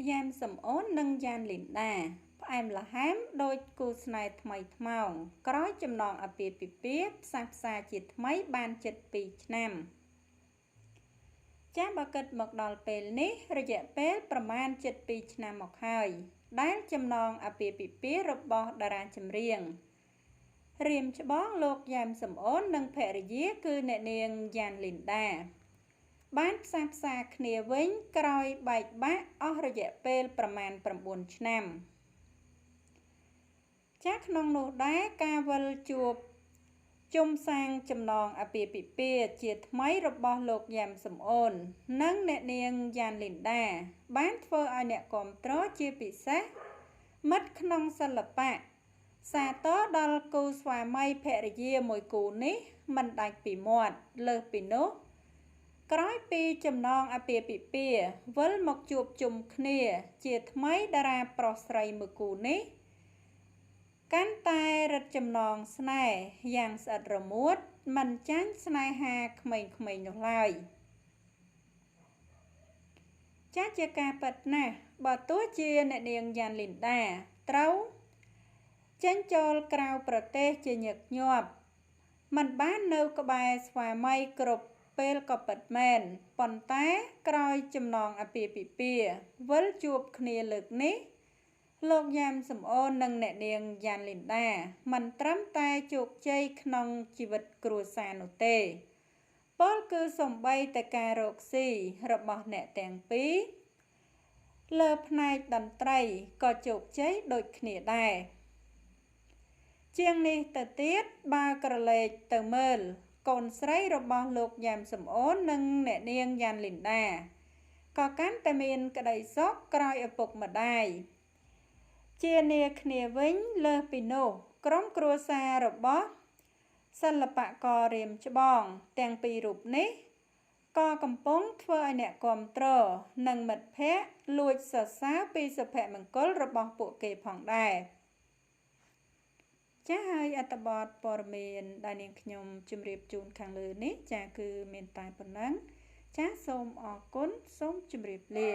យ៉ាមសំអូននិងយ៉ានលីនដាផ្អែមល្ហែមដោយគូស្នេហ៍ថ្មីថ្មោងក្រោយចំណងអាពាហ៍ពិពាហ៍ផ្សះផ្សាជាថ្មីបានជិត2ឆ្នាំចាស់បើគិតមកដល់ពេលនេះរយៈពេលប្រមាណជិត2ឆ្នាំមកហើយដែលចំណងអាពាហ៍ពិពាហ៍របស់តារាចម្រៀងរៀមច្បងលោកយ៉ាមសំអូននិងភរិយាគឺអ្នកនាងយ៉ានលីនដាបានផ្សះផ្សាគ្នាវិញក្រោយបែកបាក់អស់រយៈពេលប្រមាណ9ឆ្នាំចាស់ក្នុងនោះដែរការវិលជួបជុំសាងចំណងអាពាហ៍ពិពាហ៍ជាថ្មីរបស់លោកយ៉ាំសំអូននិងអ្នកនាងយ៉ានលីនដាបានធ្វើឲ្យអ្នកគាំទ្រជាពិសេសមិត្តក្នុងសិល្បៈសាទរដល់គូស្វាមីភរិយាមួយគូនេះមិនដាច់ពីមាត់លើសពីនោះក្រោយពីចំណងអាពាហ៍ពិពាហ៍វិលមកជួបជុំគ្នាជាថ្មីតារាប្រុសស្រីមួយគូនេះកាន់តែរឹតចំណងស្នេហ៍យ៉ាងស្អិតរមួតមិនចាញ់ស្នេហាក្មេងៗនោះឡើយចាស់ជាការពិតណាស់បើទោះជាអ្នកនាងយ៉ានលីនដាត្រូវចេញចូលក្រៅប្រទេសជាញឹកញាប់មិនបាននៅក្បែរស្វាមីគ្រប់ពេលក៏ពិតមែនប៉ុន្តែក្រោយចំណងអាពាហ៍ពិពាហ៍វិលជួបគ្នាលើកនេះលោកយ៉ាំសំអូននិងអ្នកនាងយ៉ានលីនដាមិនត្រឹមតែជោគជ័យក្នុងជីវិតគ្រួសារនោះទេពោលគឺសំបីតែការរកស៊ីរបស់អ្នកទាំងពីរលើផ្នែកតន្ត្រីក៏ជោគជ័យដូចគ្នាដែរជាងនេះទៅទៀតបើក្រឡេកទៅមើលកូនស្រីរបស់លោកយ៉ាំសំអូននិងអ្នកនាងយ៉ានលីនដាក៏កាន់តែមានក្តីសុខក្រោយឪពុកម្ដាយជានាគ្នាវិញលើសពីនោះក្រុមគ្រួសាររបស់សិល្បកររៀមច្បងទាំងពីររូបនេះក៏កំពុងធ្វើឲ្យអ្នកគាំទ្រនិងមិត្តភ័ក្តិលួចសរសើរពីសុភមង្គលរបស់ពួកគេផងដែរចា៎ហើយអត្ថបទព័ត៌មានដែលនាងខ្ញុំជម្រាបជូនខាងលើនេះចា៎គឺមានតែប៉ុណ្ណឹងចា៎សូមអរគុណសូមជម្រាបលា